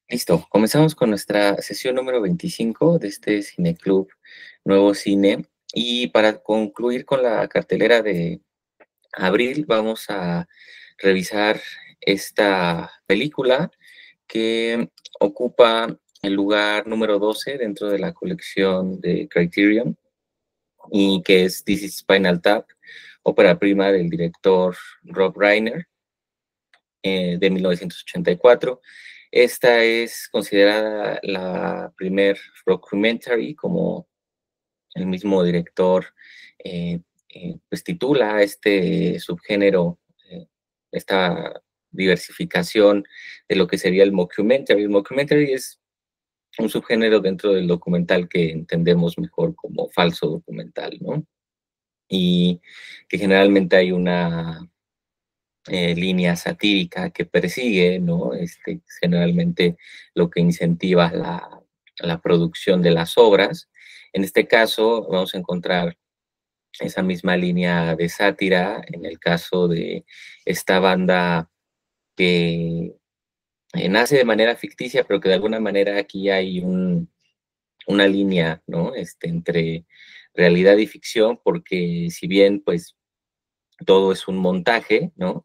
Listo, comenzamos con nuestra sesión número 25 de este Cineclub Nuevo Cine. Y para concluir con la cartelera de abril, vamos a revisar esta película que ocupa el lugar número 12 dentro de la colección de Criterion y que es This is Spinal Tap, ópera prima del director Rob Reiner, de 1984. Esta es considerada la primer rockumentary, como el mismo director eh, pues titula este subgénero, esta diversificación de lo que sería el mockumentary. El mockumentary es un subgénero dentro del documental que entendemos mejor como falso documental, ¿no? Y que generalmente hay una línea satírica que persigue, ¿no? Generalmente lo que incentiva la producción de las obras. En este caso, vamos a encontrar esa misma línea de sátira en el caso de esta banda que nace de manera ficticia, pero que de alguna manera aquí hay una línea, ¿no? Entre realidad y ficción, porque si bien, pues, todo es un montaje, ¿no?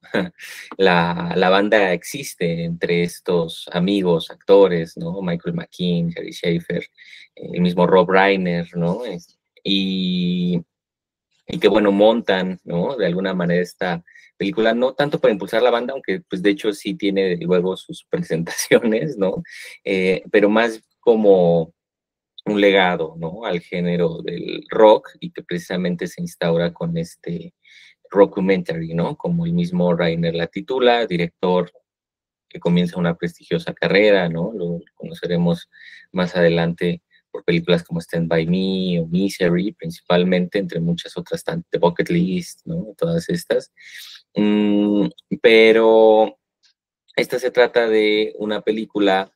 La banda existe entre estos amigos, actores, ¿no? Michael McKean, Harry Schaefer, el mismo Rob Reiner, ¿no? Y, y que, bueno, montan, ¿no? De alguna manera esta película, no tanto para impulsar la banda, aunque pues de hecho sí tiene luego sus presentaciones, ¿no? Pero más como un legado, ¿no? Al género del rock y que precisamente se instaura con este rockumentary, ¿no? Como el mismo Reiner la titula, director que comienza una prestigiosa carrera, ¿no? Lo conoceremos más adelante por películas como Stand By Me o Misery, principalmente, entre muchas otras, The Bucket List, ¿no? Todas estas. Mm, pero esta se trata de una película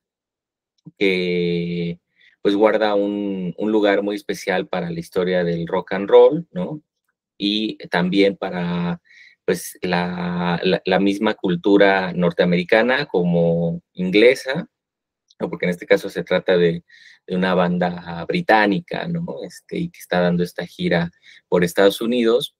que pues guarda un lugar muy especial para la historia del rock and roll, ¿no? Y también para pues la misma cultura norteamericana como inglesa, ¿no? Porque en este caso se trata de una banda británica, ¿no? Y que está dando esta gira por Estados Unidos,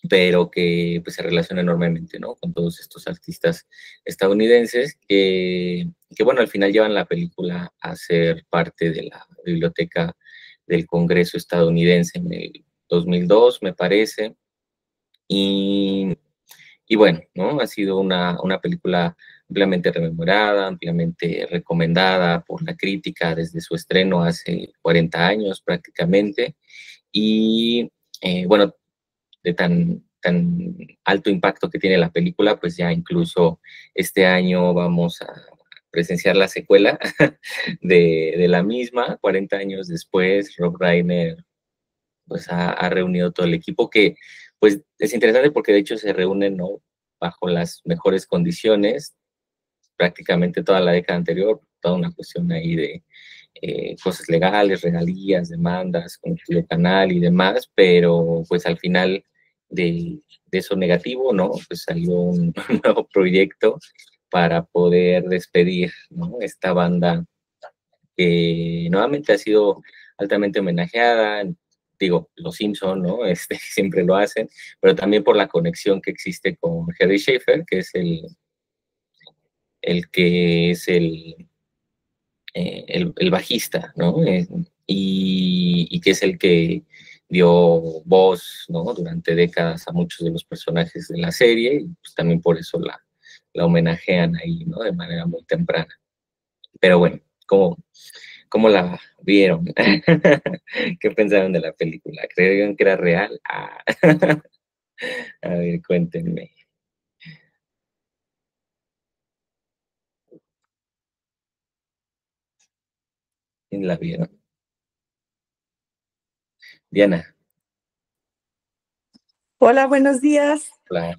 pero que pues se relaciona enormemente, ¿no? Con todos estos artistas estadounidenses que, bueno, al final llevan la película a ser parte de la biblioteca del Congreso estadounidense en el 2002, me parece. Y, y bueno, ¿no? Ha sido una película ampliamente rememorada, ampliamente recomendada por la crítica desde su estreno hace 40 años prácticamente. Y bueno, de tan alto impacto que tiene la película, pues ya incluso este año vamos a presenciar la secuela de la misma, 40 años después. Rob Reiner pues ha reunido todo el equipo, que pues es interesante porque de hecho se reúnen, ¿no? Bajo las mejores condiciones, prácticamente toda la década anterior, toda una cuestión ahí de cosas legales, regalías, demandas con el canal y demás, pero pues al final de eso negativo, ¿no? Pues salió un nuevo proyecto para poder despedir, ¿no? Esta banda que nuevamente ha sido altamente homenajeada. Digo, los Simpson, ¿no? Siempre lo hacen, pero también por la conexión que existe con Harry Schaefer, que es el que es el bajista, ¿no? Y que es el que dio voz, ¿no? Durante décadas a muchos de los personajes de la serie, y pues también por eso la homenajean ahí, ¿no? De manera muy temprana. Pero bueno, ¿cómo la vieron? ¿Qué pensaron de la película? ¿Creyeron que era real? Ah. A ver, cuéntenme. ¿Quién la vieron? Diana. Hola, buenos días. Claro.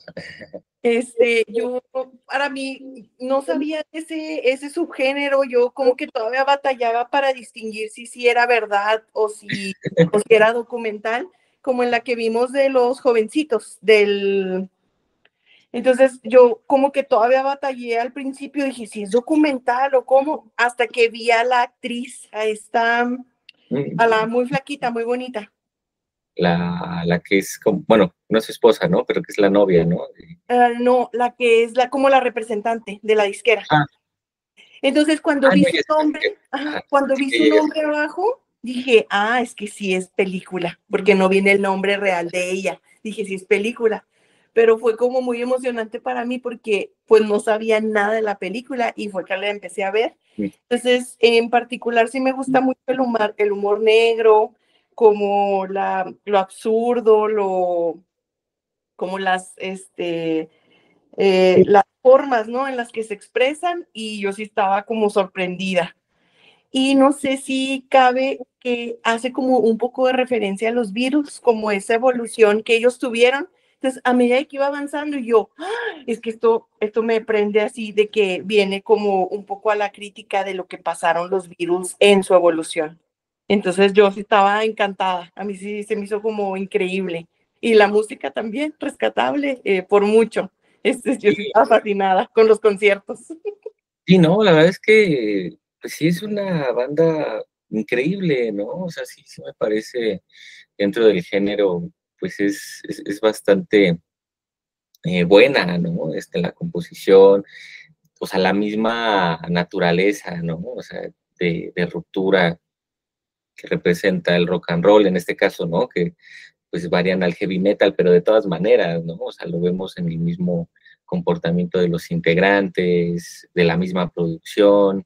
Yo, para mí, no sabía ese subgénero, yo como que todavía batallaba para distinguir si era verdad o si era documental, como en la que vimos de los jovencitos, Entonces yo como que todavía batallé al principio, dije, si es documental o cómo, hasta que vi a la actriz, a esta, Mm, a la muy flaquita, muy bonita. la que es, como, bueno, no es su esposa, ¿no? Pero que es la novia, ¿no? No, la que es como la representante de la disquera. Ah, Entonces cuando no, vi ya su sé, nombre, ajá, cuando sí, vi su ya, ya sé. nombre abajo, dije, es que sí es película, porque no viene el nombre real de ella. Dije, sí es película. Pero fue como muy emocionante para mí porque pues no sabía nada de la película y fue que la empecé a ver. Mm, Entonces, en particular sí me gusta mucho el humor negro, como lo absurdo, como las formas, ¿no? En las que se expresan y yo sí estaba como sorprendida. Y no sé si cabe que hace como un poco de referencia a los virus, como esa evolución que ellos tuvieron. Entonces, a medida que iba avanzando, yo, es que esto me prende así de que viene como un poco a la crítica de lo que pasaron los virus en su evolución. Entonces, yo sí estaba encantada. A mí sí se me hizo como increíble. Y la música también, rescatable, por mucho. Yo sí sí, estaba fascinada con los conciertos. sí, no, la verdad es que, pues sí es una banda increíble, ¿no? O sea, sí, sí me parece dentro del género, pues es bastante buena, ¿no? La composición, o sea, la misma naturaleza, ¿no? O sea, de ruptura que representa el rock and roll en este caso, ¿no? Que pues varían al heavy metal, pero de todas maneras, ¿no? O sea, lo vemos en el mismo comportamiento de los integrantes, de la misma producción,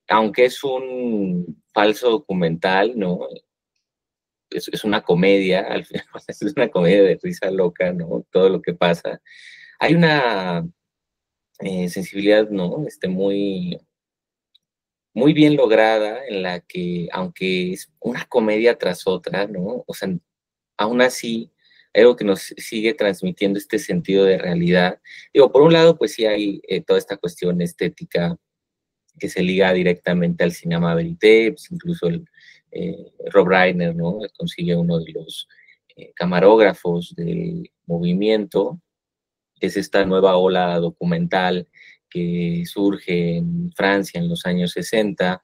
aunque es un falso documental, ¿no? Es una comedia, al final es una comedia de risa loca, ¿no? Todo lo que pasa. Hay una sensibilidad, ¿no? Muy, muy bien lograda en la que, aunque es una comedia tras otra, ¿no? O sea, aún así, hay algo que nos sigue transmitiendo este sentido de realidad. Digo, por un lado, pues sí hay toda esta cuestión estética que se liga directamente al cinema verité, pues incluso Rob Reiner, ¿no? Consigue uno de los camarógrafos del movimiento, que es esta nueva ola documental que surge en Francia en los años 60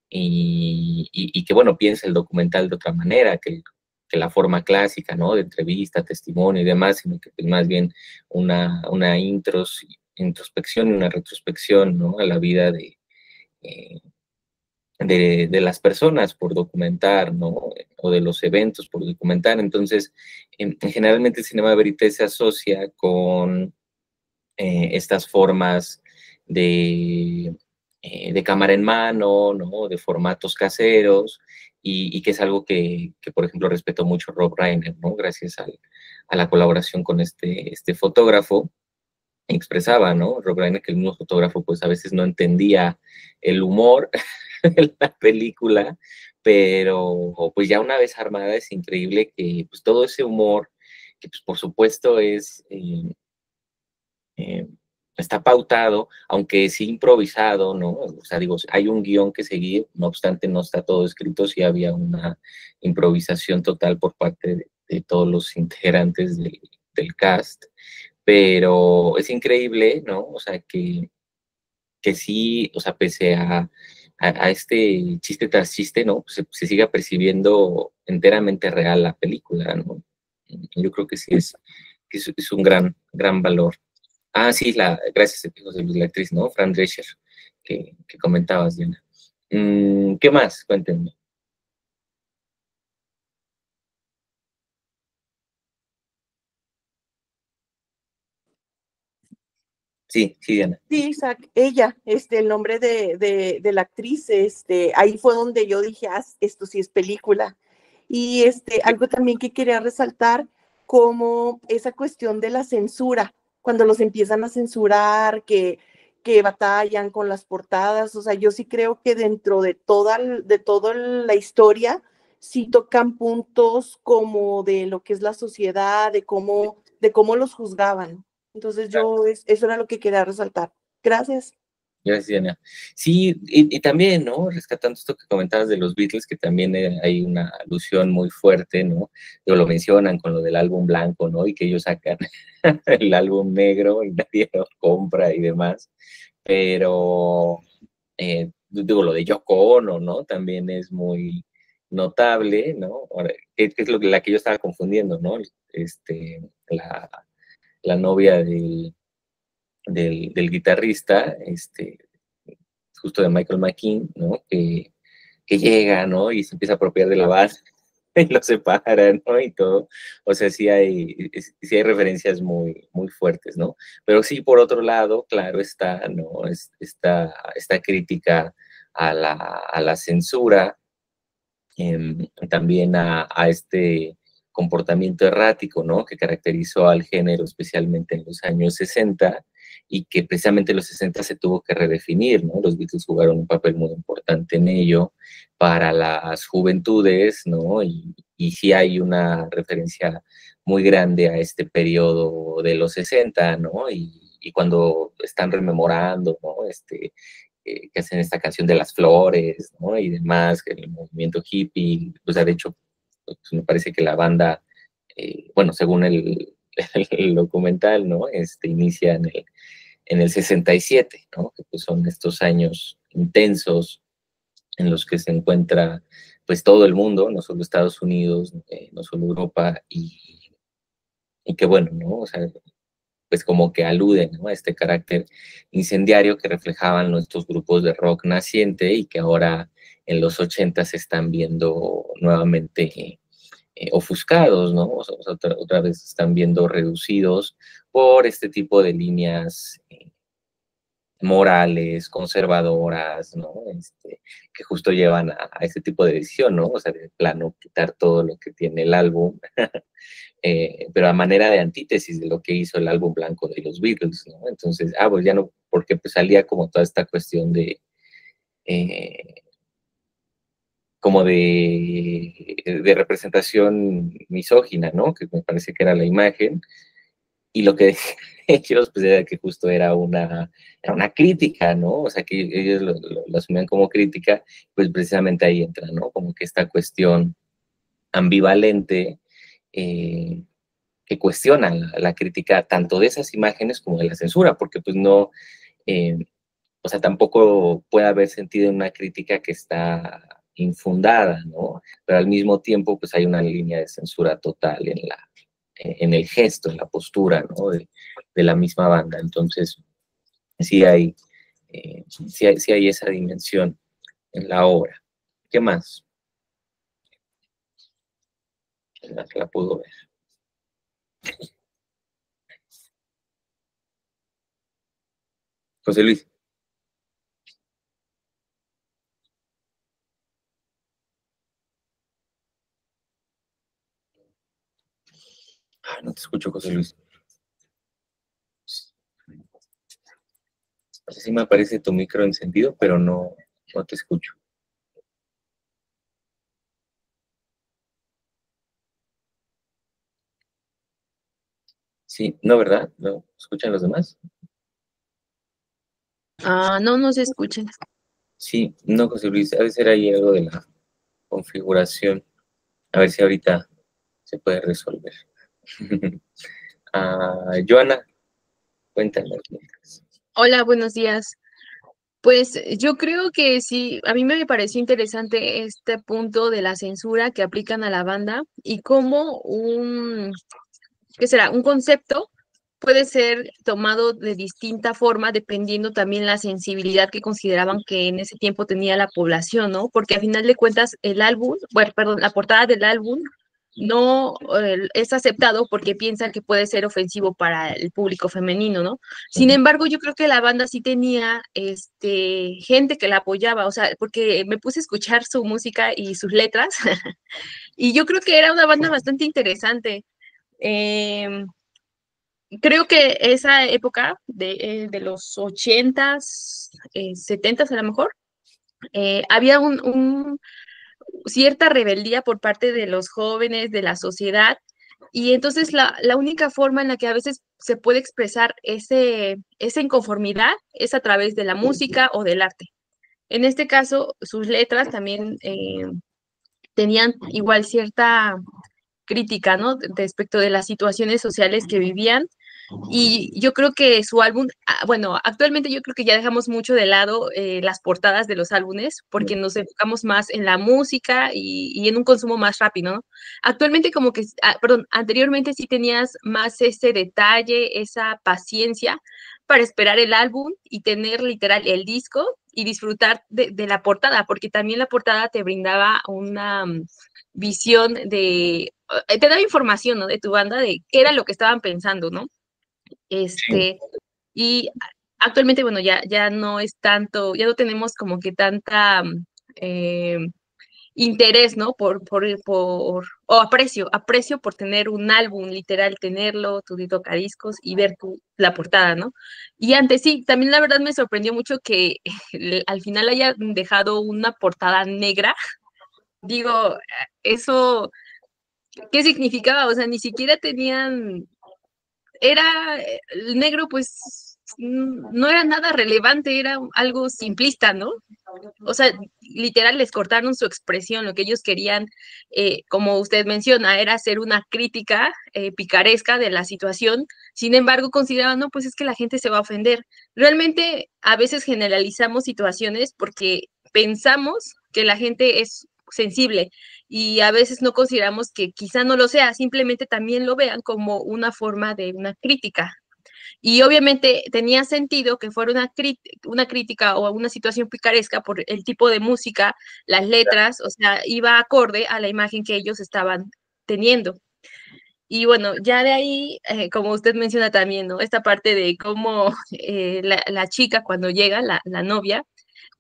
y que, bueno, piensa el documental de otra manera, que la forma clásica, ¿no? De entrevista, testimonio y demás, sino que pues, más bien una introspección y una retrospección, ¿no? A la vida eh, de las personas por documentar, ¿no? O de los eventos por documentar. Entonces, generalmente el cinema verité se asocia con estas formas de, de cámara en mano, ¿no? De formatos caseros, y que es algo que, por ejemplo, respetó mucho Rob Reiner, ¿no? Gracias a la colaboración con este fotógrafo, expresaba, ¿no? Rob Reiner, que el mismo fotógrafo, pues a veces no entendía el humor de la película, pero pues ya una vez armada es increíble que pues todo ese humor, que pues por supuesto eh, está pautado, aunque sí improvisado, ¿no? O sea, digo, hay un guión que seguir, no obstante no está todo escrito, sí había una improvisación total por parte de todos los integrantes del cast, pero es increíble, ¿no? O sea, que sí, o sea, pese a este chiste tras chiste, ¿no? Pues se siga percibiendo enteramente real la película, ¿no? Yo creo que sí es un gran valor. Ah, sí, gracias, José Luis, la actriz, ¿no? Fran Drescher, que comentabas, Diana. ¿Qué más? Cuéntenme. Sí, sí, Diana. Sí, Isaac, ella, el nombre de la actriz, ahí fue donde yo dije, esto sí es película. Y algo también que quería resaltar, como esa cuestión de la censura, cuando los empiezan a censurar, que batallan con las portadas, o sea, yo sí creo que dentro de toda la historia, sí tocan puntos como de lo que es la sociedad, de cómo los juzgaban. Entonces eso era lo que quería resaltar. Gracias. Gracias, Diana. Sí, y también, ¿no? Rescatando esto que comentabas de los Beatles, que también hay una alusión muy fuerte, ¿no? Lo mencionan con lo del álbum blanco, ¿no? Y que ellos sacan el álbum negro y nadie lo compra y demás. Pero, digo, lo de Yoko Ono, ¿no? También es muy notable, ¿no? Ahora, que es la que yo estaba confundiendo, ¿no? La, la novia del guitarrista, justo de Michael McKean, ¿no? Que llega, ¿no? Y se empieza a apropiar de la base y lo separa, ¿no? Y todo. O sea, sí hay referencias muy, muy fuertes, ¿no? Pero sí, por otro lado, claro está, ¿no? Esta crítica a la censura, también a este comportamiento errático, ¿no? Que caracterizó al género, especialmente en los años 60, y que precisamente en los 60 se tuvo que redefinir, ¿no? Los Beatles jugaron un papel muy importante en ello para las juventudes, ¿no? Y sí hay una referencia muy grande a este periodo de los 60, ¿no? Y cuando están rememorando, ¿no? Que hacen esta canción de las flores, ¿no? Y demás, que el movimiento hippie, pues de hecho, pues, me parece que la banda, bueno, según el documental, ¿no? Inicia en el 67, ¿no? Que pues son estos años intensos en los que se encuentra pues todo el mundo, no solo Estados Unidos, no solo Europa, y que bueno, ¿no? O sea, pues como que aluden, ¿no? A este carácter incendiario que reflejaban nuestros grupos de rock naciente y que ahora en los 80 se están viendo nuevamente ofuscados, ¿no? O sea, otra vez se están viendo reducidos por este tipo de líneas morales, conservadoras, ¿no? Que justo llevan a este tipo de decisión, ¿no? O sea, de plano quitar todo lo que tiene el álbum, pero a manera de antítesis de lo que hizo el álbum blanco de los Beatles, ¿no? Entonces, pues ya no, porque pues salía como toda esta cuestión eh, como de representación misógina, ¿no? Que me parece que era la imagen, y lo que decían ellos, pues era que justo era una crítica, ¿no? O sea, que ellos lo asumían como crítica, pues precisamente ahí entra, ¿no? Como que esta cuestión ambivalente, eh, que cuestionan la crítica tanto de esas imágenes como de la censura, porque pues no, eh, o sea, tampoco puede haber sentido en una crítica que está infundada, ¿no? Pero al mismo tiempo pues hay una línea de censura total en el gesto, en la postura, ¿no? De la misma banda. Entonces, sí hay esa dimensión en la obra. ¿Qué más? ¿Quién más la pudo ver? José Luis. No te escucho, José Luis. Sí me aparece tu micro encendido, pero no te escucho. Sí, no, ¿verdad? ¿No escuchan los demás? No, no se escucha. Sí, no, José Luis, ha de ser ahí algo de la configuración. A ver si ahorita se puede resolver. Joana, cuéntanos. Hola, buenos días. Pues yo creo que sí, a mí me pareció interesante este punto de la censura que aplican a la banda y cómo ¿qué será? Un concepto puede ser tomado de distinta forma dependiendo también la sensibilidad que consideraban que en ese tiempo tenía la población, ¿no? Porque a final de cuentas el álbum, bueno, perdón, la portada del álbum no es aceptado porque piensan que puede ser ofensivo para el público femenino, ¿no? Sin embargo, yo creo que la banda sí tenía gente que la apoyaba, o sea, porque me puse a escuchar su música y sus letras y yo creo que era una banda bastante interesante. Eh, Creo que esa época de los 80s, 70s a lo mejor, había cierta rebeldía por parte de los jóvenes, de la sociedad, Y entonces la única forma en la que a veces se puede expresar esa inconformidad es a través de la música o del arte. En este caso, sus letras también tenían igual cierta crítica, ¿no? Respecto de las situaciones sociales que vivían. Y yo creo que su álbum, bueno, actualmente yo creo que ya dejamos mucho de lado las portadas de los álbumes porque nos enfocamos más en la música y en un consumo más rápido, ¿no? Actualmente como que, perdón, anteriormente sí tenías más ese detalle, esa paciencia para esperar el álbum y tener literal el disco y disfrutar de la portada, porque también la portada te brindaba una visión te daba información, ¿no? De tu banda, de qué era lo que estaban pensando, ¿no? Sí, Y actualmente, bueno, ya no es tanto, ya no tenemos como que tanta eh, interés, ¿no? O aprecio por tener un álbum, literal, tenerlo, tu tocadiscos y ver la portada, ¿no? Y antes sí, también la verdad me sorprendió mucho que al final haya dejado una portada negra. Digo, eso, ¿qué significaba? O sea, ni siquiera tenían era el negro, pues no era nada relevante, era algo simplista, ¿no? O sea, literal les cortaron su expresión, lo que ellos querían, como usted menciona, era hacer una crítica picaresca de la situación. Sin embargo, consideraban, no, pues es que la gente se va a ofender. Realmente a veces generalizamos situaciones porque pensamos que la gente es sensible y a veces no consideramos que quizá no lo sea, simplemente también lo vean como una forma de una crítica. Y obviamente tenía sentido que fuera una crítica o una situación picaresca por el tipo de música, las letras, o sea, iba acorde a la imagen que ellos estaban teniendo. Y bueno, ya de ahí, como usted menciona también, ¿no? Esta parte de cómo la chica cuando llega, la novia,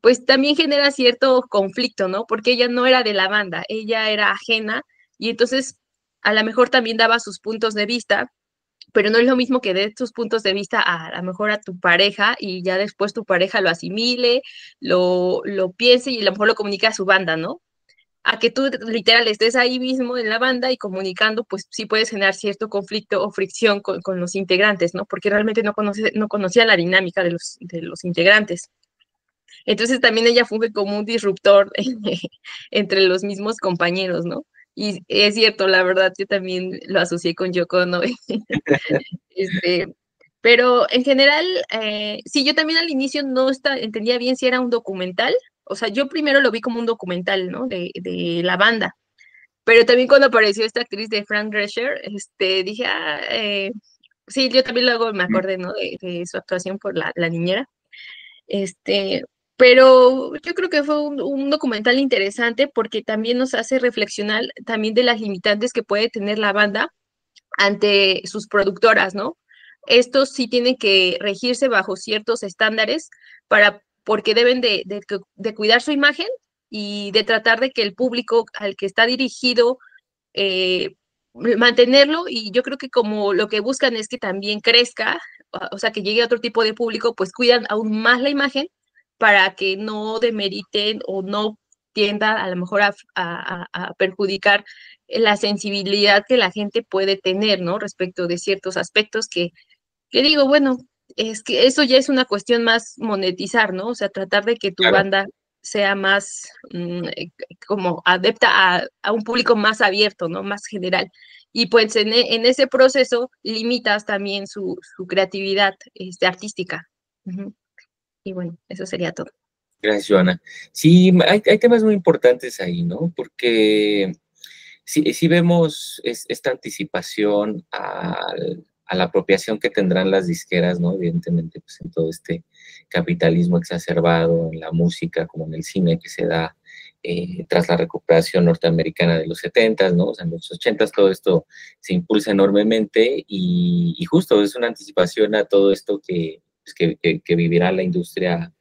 pues también genera cierto conflicto, ¿no? Porque ella no era de la banda, ella era ajena y entonces a lo mejor también daba sus puntos de vista, pero no es lo mismo que dé tus puntos de vista a lo mejor a tu pareja y ya después tu pareja lo asimile, lo piense y a lo mejor lo comunique a su banda, ¿no? A que tú literal estés ahí mismo en la banda y comunicando, pues sí puedes generar cierto conflicto o fricción con los integrantes, ¿no? Porque realmente no conocía la dinámica de los integrantes. Entonces también ella funge como un disruptor entre los mismos compañeros, ¿no? Y es cierto, la verdad, yo también lo asocié con Yoko Ono. Este, pero en general, sí, yo también al inicio no entendía bien si era un documental. O sea, yo primero lo vi como un documental, ¿no? De la banda. Pero también cuando apareció esta actriz de Frank Drescher, dije, sí, yo también luego me acordé, ¿no? De su actuación por la niñera. Este, pero yo creo que fue un documental interesante porque también nos hace reflexionar también de las limitantes que puede tener la banda ante sus productoras, ¿no? Estos sí tienen que regirse bajo ciertos estándares porque deben de cuidar su imagen y de tratar de que el público al que está dirigido eh, mantenerlo y yo creo que como lo que buscan es que también crezca, o sea, que llegue a otro tipo de público, pues cuidan aún más la imagen para que no demeriten o no tienda a lo mejor a perjudicar la sensibilidad que la gente puede tener, ¿no? Respecto de ciertos aspectos que digo, bueno, es que eso ya es una cuestión más monetizar, ¿no? O sea, tratar de que tu claro. banda sea más como adepta a un público más abierto, ¿no? Más general. Y pues en ese proceso limitas también su creatividad artística. Ujú. Y bueno, eso sería todo. Gracias, Joana. Sí, hay temas muy importantes ahí, ¿no? Porque si vemos esta anticipación a la apropiación que tendrán las disqueras, ¿no? Evidentemente, pues en todo este capitalismo exacerbado, en la música, como en el cine que se da tras la recuperación norteamericana de los 70s, ¿no? O sea, en los 80s todo esto se impulsa enormemente y justo es una anticipación a todo esto pues, que vivirá la industria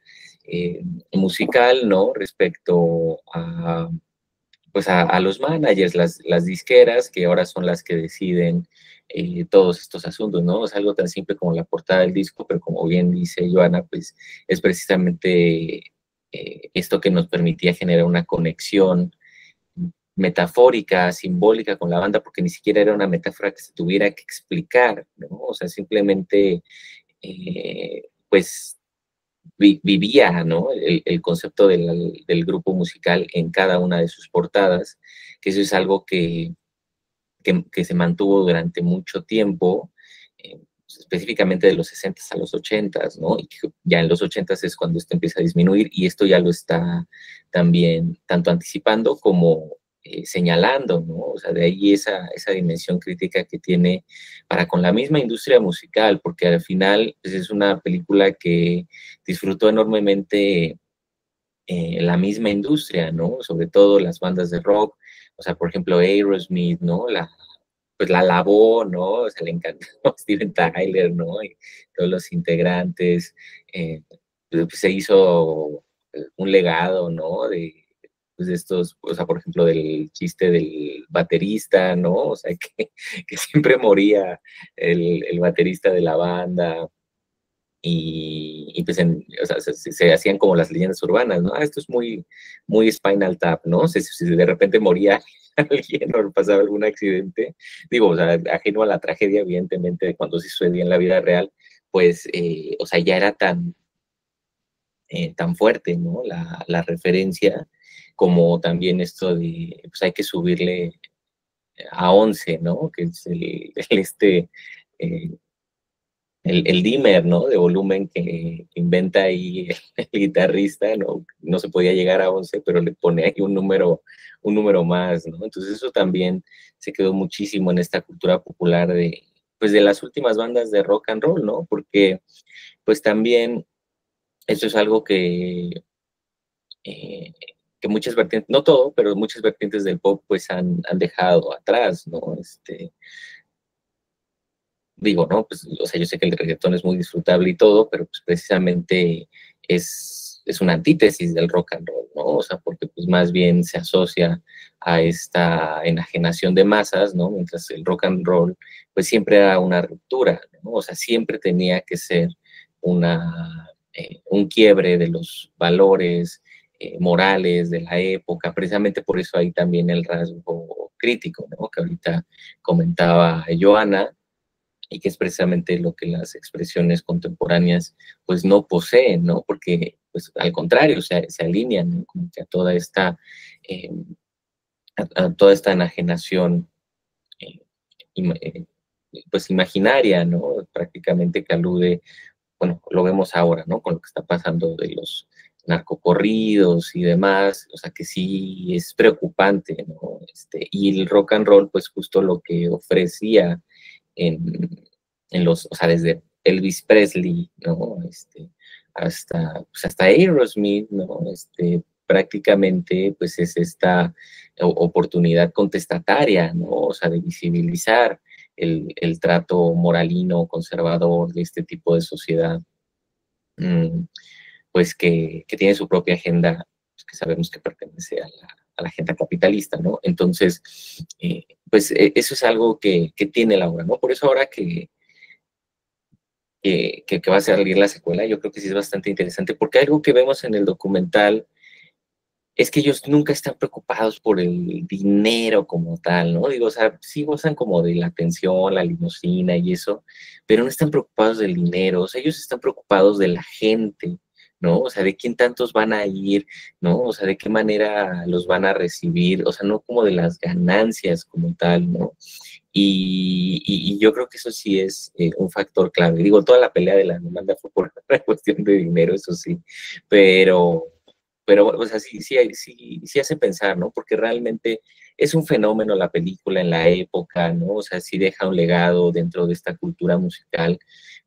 musical, ¿no? Respecto a pues a los managers, las disqueras, que ahora son las que deciden todos estos asuntos, ¿no? Es algo tan simple como la portada del disco, pero como bien dice Joana, pues es precisamente esto que nos permitía generar una conexión metafórica, simbólica con la banda, porque ni siquiera era una metáfora que se tuviera que explicar, ¿no? O sea, simplemente, pues, vivía, ¿no? El concepto del grupo musical en cada una de sus portadas, que eso es algo que se mantuvo durante mucho tiempo, específicamente de los 60 a los 80, ¿no? Y ya en los 80 es cuando esto empieza a disminuir y esto ya lo está también tanto anticipando como señalando, ¿no? O sea, de ahí esa dimensión crítica que tiene para con la misma industria musical, porque al final pues, es una película que disfrutó enormemente la misma industria, ¿no? Sobre todo las bandas de rock, o sea, por ejemplo, Aerosmith, ¿no? Pues la alabó, ¿no? O sea, le encantó Steven Tyler, ¿no? Y todos los integrantes, pues se hizo un legado, ¿no? Pues de estos, o sea, por ejemplo, del chiste del baterista, ¿no? O sea, que siempre moría el baterista de la banda, y pues o sea, se hacían como las leyendas urbanas, ¿no? Esto es muy Spinal Tap, ¿no? Si de repente moría alguien o pasaba algún accidente, digo, o sea, ajeno a la tragedia, evidentemente, cuando sí sucedía en la vida real, pues, o sea, ya era tan fuerte, ¿no? La referencia, como también esto de, pues hay que subirle a 11, ¿no? Que es eh, el dimmer, ¿no? De volumen que inventa ahí el guitarrista, ¿no? No se podía llegar a 11, pero le pone ahí un número más, ¿no? Entonces eso también se quedó muchísimo en esta cultura popular pues de las últimas bandas de rock and roll, ¿no? Porque pues también eso es algo eh, que muchas vertientes, no todo, pero muchas vertientes del pop pues han dejado atrás, ¿no? Digo, ¿no? Pues, o sea, yo sé que el reggaetón es muy disfrutable y todo, pero pues precisamente es una antítesis del rock and roll, ¿no? O sea, porque pues más bien se asocia a esta enajenación de masas, ¿no? Mientras el rock and roll, pues siempre era una ruptura, ¿no? O sea, siempre tenía que ser un quiebre de los valores morales de la época, precisamente por eso hay también el rasgo crítico, ¿no? Que ahorita comentaba Joana, y que es precisamente lo que las expresiones contemporáneas pues no poseen, ¿no? Porque pues al contrario, se alinean, ¿no? Como que eh, a toda esta enajenación eh, eh, pues imaginaria, ¿no? Prácticamente que alude, bueno, lo vemos ahora, ¿no? Con lo que está pasando de los narcocorridos y demás, o sea que sí es preocupante, ¿no? Y el rock and roll, pues justo lo que ofrecía en, o sea, desde Elvis Presley, ¿no? Hasta Aerosmith, ¿no? Prácticamente, pues es esta oportunidad contestataria, ¿no? O sea, de visibilizar el trato moralino, conservador de este tipo de sociedad, pues que tiene su propia agenda, pues, que sabemos que pertenece a la agenda capitalista, ¿no? Entonces, pues eso es algo que tiene la obra, ¿no? Por eso ahora que va a salir la secuela, yo creo que sí es bastante interesante, porque algo que vemos en el documental es que ellos nunca están preocupados por el dinero como tal, ¿no? Digo, o sea, sí gozan como de la atención, la limusina y eso, pero no están preocupados del dinero, o sea, ellos están preocupados de la gente, ¿no? O sea, de quién tantos van a ir, ¿no? O sea, de qué manera los van a recibir, o sea, no como de las ganancias como tal, ¿no? Y yo creo que eso sí es un factor clave. Digo, toda la pelea de la demanda fue por una cuestión de dinero, eso sí, pero, pero o sea, sí hace pensar, ¿no? Porque realmente es un fenómeno la película en la época, ¿no? O sea, sí deja un legado dentro de esta cultura musical,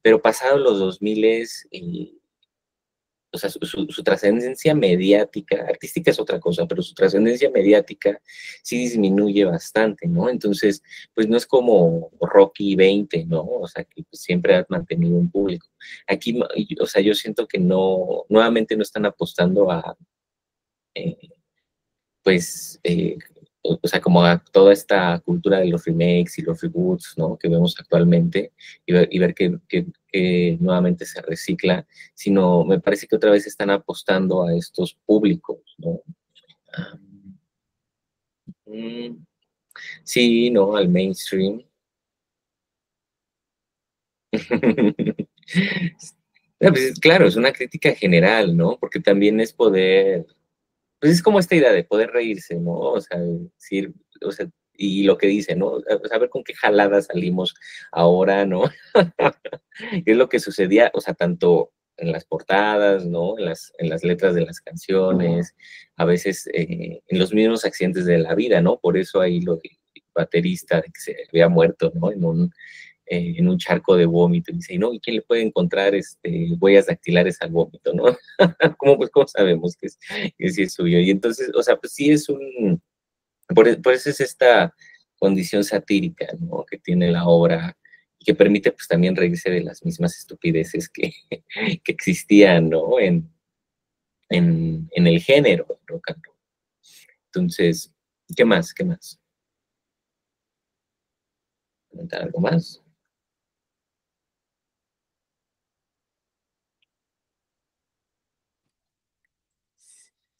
pero pasados los 2000, o sea, su trascendencia mediática, artística es otra cosa, pero su trascendencia mediática sí disminuye bastante, ¿no? Entonces, pues no es como Rocky 20, ¿no? O sea, que pues, siempre ha mantenido un público. Aquí, o sea, yo siento que no, nuevamente no están apostando eh, pues, o sea, como a toda esta cultura de los remakes y los reboots, ¿no? Que vemos actualmente y ver que nuevamente se recicla, sino me parece que otra vez están apostando a estos públicos, ¿no? Ah, Mm, sí, no, al mainstream. Pues, claro, es una crítica general, ¿no? Porque también es poder, pues es como esta idea de poder reírse, ¿no? O sea, decir, o sea, y lo que dice, ¿no? Saber con qué jalada salimos ahora, ¿no? Es lo que sucedía, o sea, tanto en las portadas, ¿no? En las letras de las canciones, a veces en los mismos accidentes de la vida, ¿no? Por eso ahí lo del baterista de que se había muerto, ¿no? En un charco de vómito. Y dice, no, ¿y quién le puede encontrar huellas dactilares al vómito, no? ¿Cómo sabemos que sí es suyo? Y entonces, o sea, pues sí es por eso es esta condición satírica, ¿no? Que tiene la obra y que permite pues también reírse de las mismas estupideces que existían, ¿no? En el género rock and roll. Entonces, ¿qué más? ¿Qué más? ¿Comentar algo más?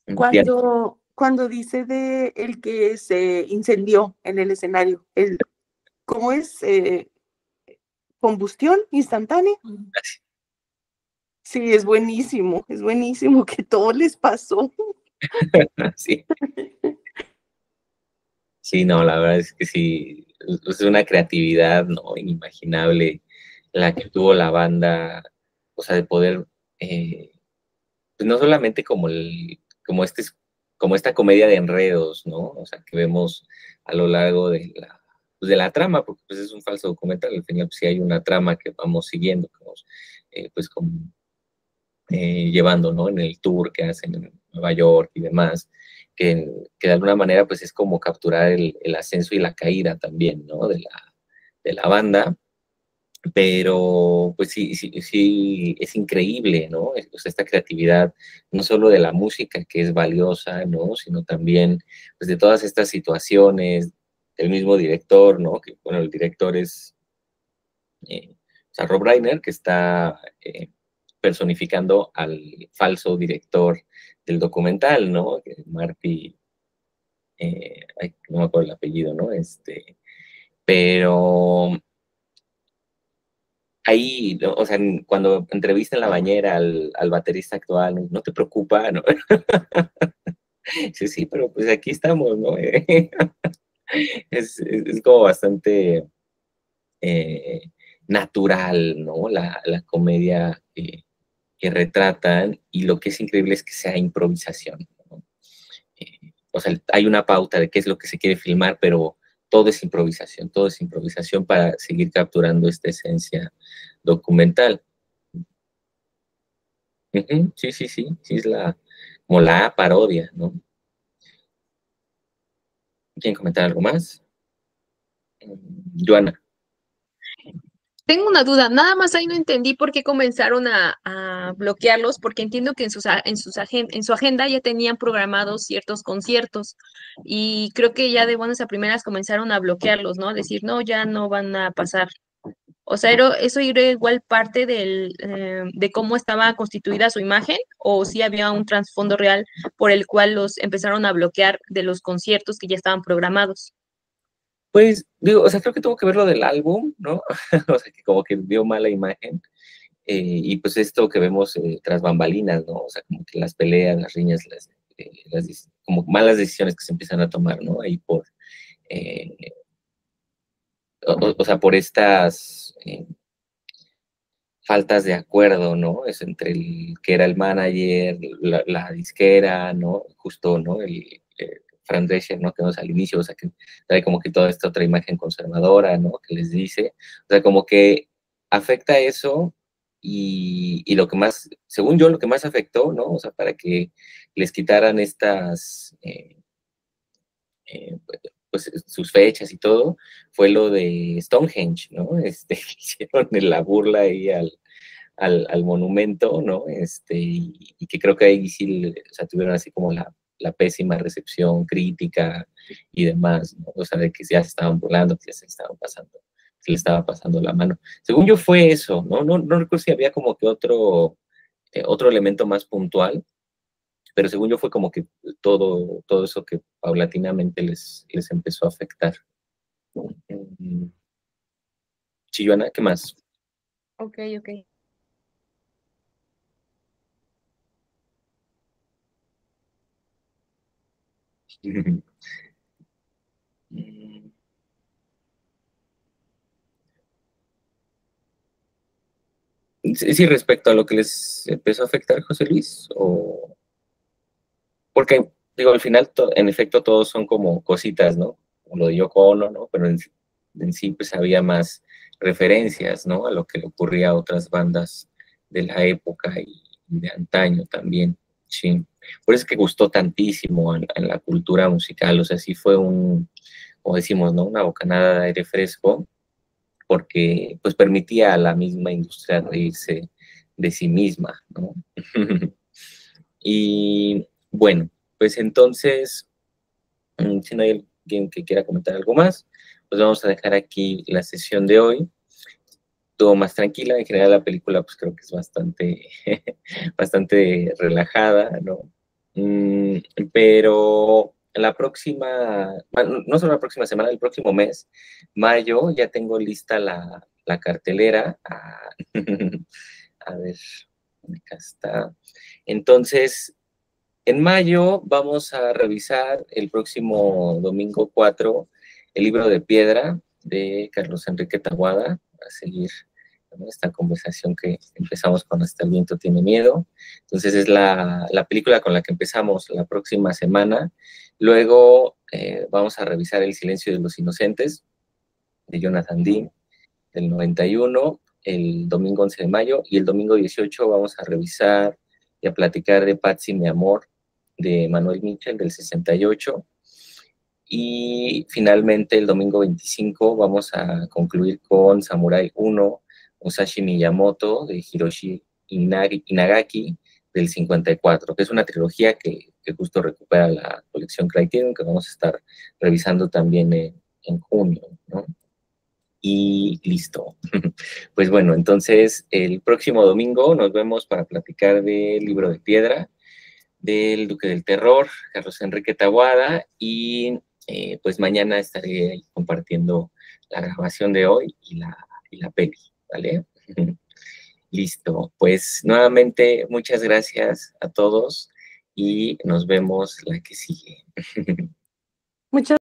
Diana. Cuando dice de el que se incendió en el escenario, ¿cómo es? ¿Combustión instantánea? Sí, es buenísimo que todo les pasó. Sí. Sí, no, la verdad es que sí, es una creatividad, ¿no? Inimaginable la que tuvo la banda, o sea, de poder, pues no solamente como esta comedia de enredos, ¿no? O sea, que vemos a lo largo de la trama, porque pues es un falso documental, al final pues, sí hay una trama que vamos siguiendo, que vamos, pues como llevando, ¿no? En el tour que hacen en Nueva York y demás, que de alguna manera pues es como capturar el ascenso y la caída también, ¿no? De la banda, pero pues sí, sí, sí, es increíble, ¿no? O sea, esta creatividad, no solo de la música, que es valiosa, ¿no? Sino también pues, de todas estas situaciones, del mismo director, ¿no? Que, bueno, el director es, o sea, Rob Reiner, que está personificando al falso director del documental, ¿no? Marty, no me acuerdo el apellido, ¿no? Pero ahí, ¿no? O sea, cuando entrevista en la bañera al baterista actual, no te preocupa, ¿no? Sí, sí, pero pues aquí estamos, ¿no? Es como bastante eh, natural, ¿no? La comedia que retratan, y lo que es increíble es que sea improvisación, ¿no? O sea, hay una pauta de qué es lo que se quiere filmar, pero todo es improvisación para seguir capturando esta esencia documental. Ujú, sí, sí, sí, sí, es como la parodia, ¿no? ¿Quieren comentar algo más? Joana. Tengo una duda, nada más ahí no entendí por qué comenzaron a bloquearlos, porque entiendo que en su agenda ya tenían programados ciertos conciertos y creo que ya de buenas a primeras comenzaron a bloquearlos, ¿no? A decir, no, ya no van a pasar. O sea, ¿eso era igual parte de cómo estaba constituida su imagen o si había un trasfondo real por el cual los empezaron a bloquear de los conciertos que ya estaban programados? Pues, digo, o sea, creo que tuvo que ver lo del álbum, ¿no? O sea, que como que dio mala imagen. Y pues esto que vemos tras bambalinas, ¿no? O sea, como que las peleas, las riñas, como malas decisiones que se empiezan a tomar, ¿no? Ahí eh, o sea, por estas faltas de acuerdo, ¿no? Es entre el que era el manager, la disquera, ¿no? Justo, ¿no? Fran Drescher, ¿no? Que nos al inicio, o sea, que trae como que toda esta otra imagen conservadora, ¿no? Que les dice, o sea, como que afecta eso y lo que más, según yo, lo que más afectó, ¿no? O sea, para que les quitaran eh, pues sus fechas y todo, fue lo de Stonehenge, ¿no? Que hicieron la burla ahí al monumento, ¿no? Y que creo que ahí sí, o sea, tuvieron así como la pésima recepción crítica y demás, ¿no? O sea, de que ya se estaban burlando, que ya se le estaba pasando la mano. Según yo fue eso, ¿no? No recuerdo si había como que otro elemento más puntual, pero según yo fue como que todo eso que paulatinamente les empezó a afectar. Mm, Sí, Joana, ¿qué más? Ok, ok. Mm, Sí, sí, respecto a lo que les empezó a afectar, José Luis, o porque, digo, al final, en efecto, todos son como cositas, ¿no? Como lo de Yoko Ono, ¿no? Pero en sí, pues había más referencias, ¿no? A lo que le ocurría a otras bandas de la época y de antaño también, sí. Por eso es que gustó tantísimo en la cultura musical, o sea, sí fue como decimos, ¿no? Una bocanada de aire fresco, porque pues permitía a la misma industria reírse de sí misma, ¿no? Y bueno, pues entonces, si no hay alguien que quiera comentar algo más, pues vamos a dejar aquí la sesión de hoy. Todo más tranquila, en general la película pues creo que es bastante, bastante relajada, ¿no? Mm, pero la próxima, bueno, no solo la próxima semana, el próximo mes, mayo, ya tengo lista la cartelera. A ver, acá está. Entonces, en mayo vamos a revisar el próximo domingo 4 el libro de piedra de Carlos Enrique Taboada, a seguir, ¿no?, esta conversación que empezamos con Hasta el viento tiene miedo. Entonces es la película con la que empezamos la próxima semana. Luego vamos a revisar El silencio de los inocentes de Jonathan Dean del 91, el domingo 11 de mayo, y el domingo 18 vamos a revisar y a platicar de Patsy, mi amor, de Manuel Mitchell, del 68. Y finalmente, el domingo 25 vamos a concluir con Samurai 1, Musashi Miyamoto, de Hiroshi Inagaki, del 54, que es una trilogía que justo recupera la colección Criterion, que vamos a estar revisando también en junio, ¿no? Y listo. Pues bueno, entonces el próximo domingo nos vemos para platicar del Libro de Piedra, del Duque del Terror, Carlos Enrique Taboada, y pues mañana estaré ahí compartiendo la grabación de hoy y la peli, ¿vale? Listo. Pues nuevamente muchas gracias a todos y nos vemos la que sigue. Muchas